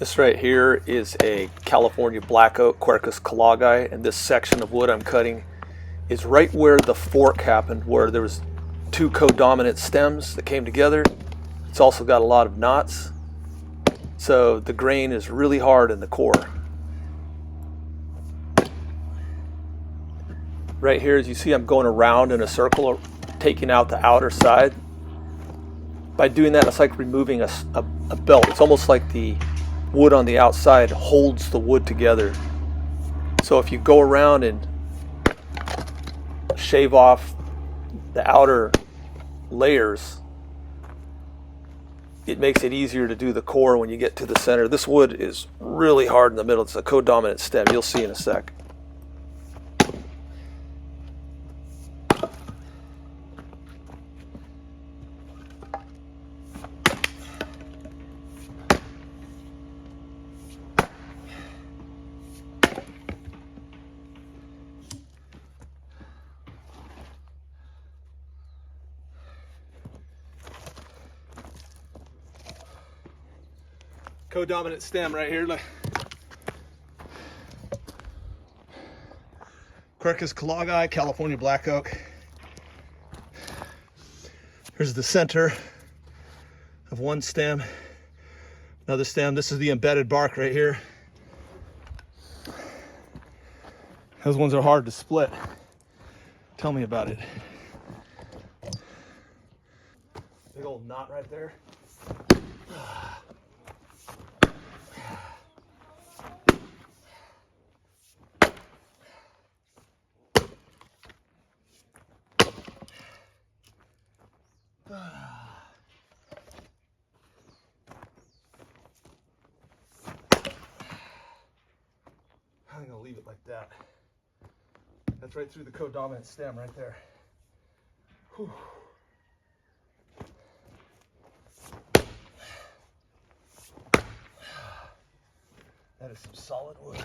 This right here is a California black oak, Quercus callagii, and this section of wood I'm cutting is right where the fork happened, where there was two codominant stems that came together. It's also got a lot of knots, so the grain is really hard in the core. Right here, as you see, I'm going around in a circle, taking out the outer side. By doing that, it's like removing a belt. It's almost like the wood on the outside holds the wood together. So if you go around and shave off the outer layers, it makes it easier to do the core when you get to the center. This wood is really hard in the middle. It's a codominant stem. You'll see in a sec. Codominant stem right here. Quercus callagii, California black oak. Here's the center of one stem, another stem. This is the embedded bark right here. Those ones are hard to split. Tell me about it. Big old knot right there. I'm gonna leave it like that. That's right through the codominant stem right there. Whew. That is some solid wood.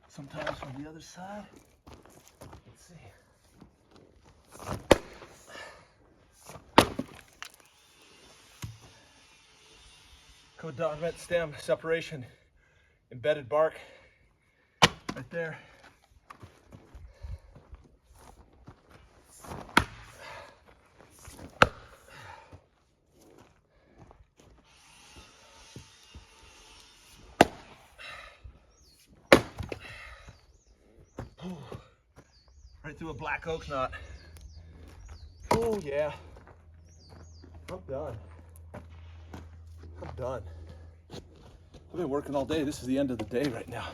Sometimes from the other side. Let's see. Codominant stem separation, embedded bark right there. Right through a black oak knot. Oh yeah, I'm done. I'm done. I've been working all day. This is the end of the day right now.